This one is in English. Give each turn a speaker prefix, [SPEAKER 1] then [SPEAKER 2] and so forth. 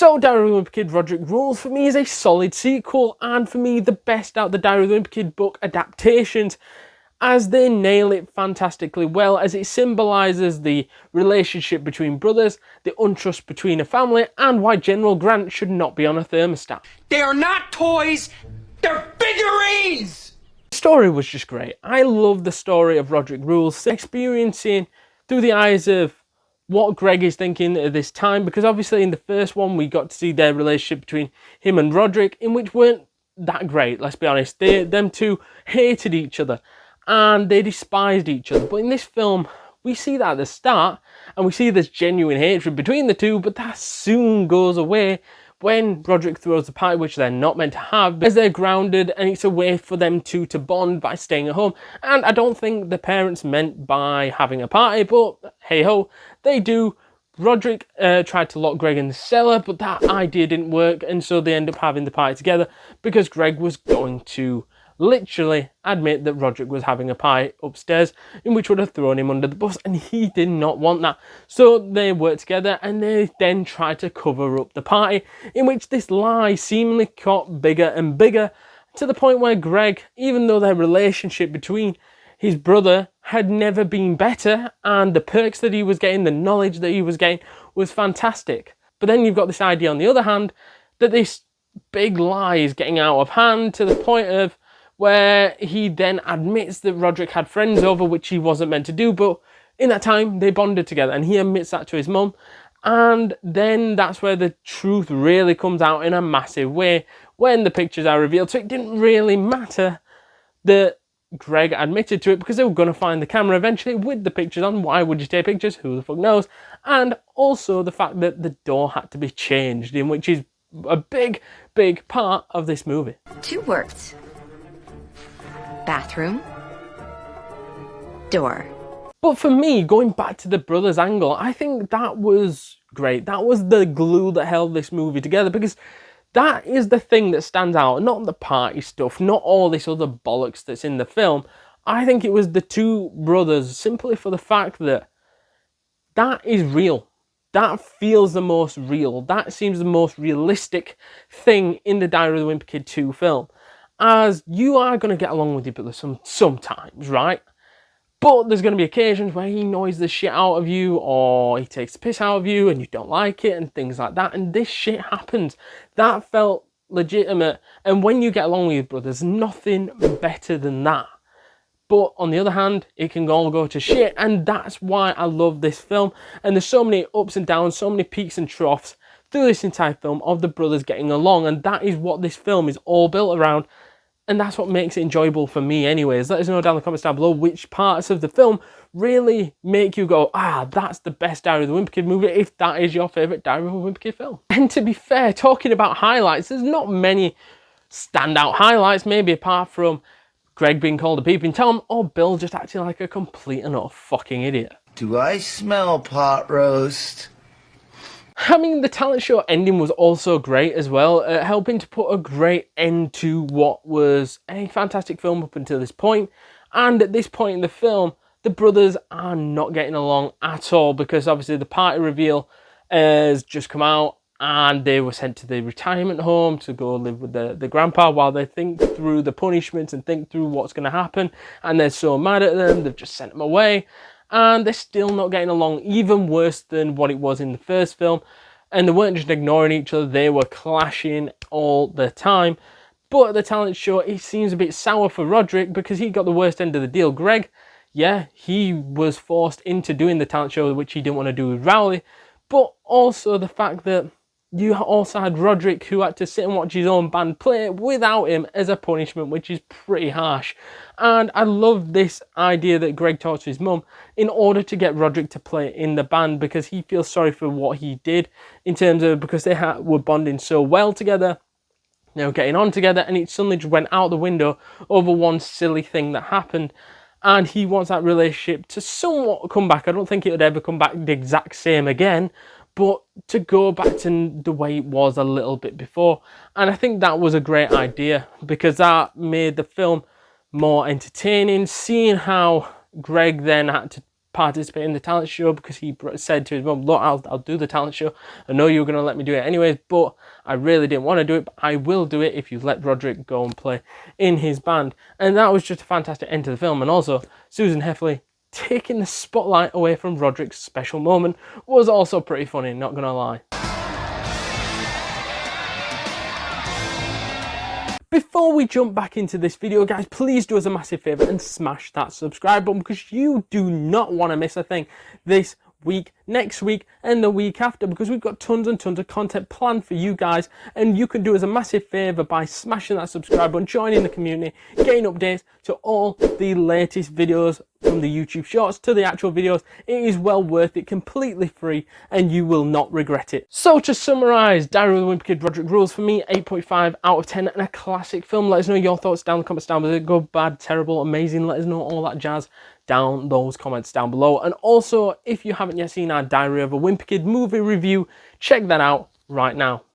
[SPEAKER 1] So Diary of the Wimpy Kid Rodrick Rules for me is a solid sequel, and for me the best out of the Diary of the Wimpy Kid book adaptations, as they nail it fantastically well, as it symbolises the relationship between brothers, the untrust between a family, and why General Grant should not be on a thermostat.
[SPEAKER 2] They are not toys, they're figurines!
[SPEAKER 1] The story was just great. I love the story of Rodrick Rules, experiencing through the eyes of what Greg is thinking at this time, because obviously in the first one we got to see their relationship between him and Rodrick, in which weren't that great, let's be honest. Them two hated each other and they despised each other. But in this film, we see that at the start, and we see this genuine hatred between the two, but that soon goes away when Rodrick throws the party, which they're not meant to have, as they're grounded, and it's a way for them two to bond by staying at home. And I don't think the parents meant by having a party, but hey ho, they do. Rodrick tried to lock Greg in the cellar, but that idea didn't work, and so they end up having the party together because Greg was going to literally admit that Rodrick was having a party upstairs, in which would have thrown him under the bus, and he did not want that. So they work together, and they then try to cover up the party, in which this lie seemingly got bigger and bigger, to the point where Greg, even though their relationship between his brother had never been better, and the perks that he was getting, the knowledge that he was getting was fantastic. But then you've got this idea on the other hand, that this big lie is getting out of hand, to the point of where he then admits that Rodrick had friends over, which he wasn't meant to do, but in that time they bonded together, and he admits that to his mum, and then that's where the truth really comes out in a massive way when the pictures are revealed. So it didn't really matter that Greg admitted to it, because they were going to find the camera eventually with the pictures on. Why would you take pictures? Who the fuck knows? And also the fact that the door had to be changed, in which is a big part of this movie.
[SPEAKER 3] Two words. Bathroom, door.
[SPEAKER 1] But for me, going back to the brothers angle, I think that was great. That was the glue that held this movie together, because that is the thing that stands out, not the party stuff, not all this other bollocks that's in the film. I think it was the two brothers, simply for the fact that that is real. That feels the most real. That seems the most realistic thing in the Diary of the Wimpy Kid 2 film. As you are going to get along with your brother sometimes, right? But there's going to be occasions where he annoys the shit out of you, or he takes the piss out of you and you don't like it and things like that. And this shit happens. That felt legitimate. And when you get along with your brothers, nothing better than that. But on the other hand, it can all go to shit. And that's why I love this film. And there's so many ups and downs, so many peaks and troughs through this entire film of the brothers getting along. And that is what this film is all built around. And that's what makes it enjoyable for me anyways. Let us know down in the comments down below which parts of the film really make you go, that's the best Diary of the Wimpy Kid movie, if that is your favourite Diary of a Wimpy Kid film. And to be fair, talking about highlights, there's not many standout highlights, maybe apart from Greg being called a peeping Tom, or Bill just acting like a complete and utter fucking idiot.
[SPEAKER 4] Do I smell pot roast?
[SPEAKER 1] I mean, the talent show ending was also great as well, helping to put a great end to what was a fantastic film up until this point. And at this point in the film, the brothers are not getting along at all, because obviously the party reveal has just come out and they were sent to the retirement home to go live with the grandpa while they think through the punishments and think through what's going to happen. And they're so mad at them, they've just sent them away. And they're still not getting along, even worse than what it was in the first film. And they weren't just ignoring each other, they were clashing all the time. But at the talent show, it seems a bit sour for Rodrick, because he got the worst end of the deal. Greg, yeah, he was forced into doing the talent show, which he didn't want to do with Rowley. But also the fact that you also had Rodrick, who had to sit and watch his own band play without him as a punishment, which is pretty harsh. And I love this idea that Greg talked to his mum in order to get Rodrick to play in the band, because he feels sorry for what he did, in terms of because they were bonding so well together, you know, getting on together, and it suddenly just went out the window over one silly thing that happened. And he wants that relationship to somewhat come back. I don't think it would ever come back the exact same again, but to go back to the way it was a little bit before. And I think that was a great idea, because that made the film more entertaining, seeing how Greg then had to participate in the talent show because he said to his mum, look, I'll do the talent show. I know you were going to let me do it anyways, but I really didn't want to do it, but I will do it if you let Rodrick go and play in his band. And that was just a fantastic end to the film. And also, Susan Heffley taking the spotlight away from Rodrick's special moment was also pretty funny, not going to lie. Before we jump back into this video, guys, please do us a massive favour and smash that subscribe button because you do not want to miss a thing this week, next week and the week after, because we've got tons and tons of content planned for you guys, and you can do us a massive favour by smashing that subscribe button, joining the community, getting updates to all the latest videos from the YouTube shorts to the actual videos. It is well worth it, completely free, and you will not regret it. So to summarise, Diary of the Wimpy Kid, Rodrick Rules, for me, 8.5 out of 10 and a classic film. Let us know your thoughts down in the comments down below. Good, bad, terrible, amazing, let us know all that jazz down those comments down below. And also, if you haven't yet seen our Diary of a Wimpy Kid movie review, check that out right now.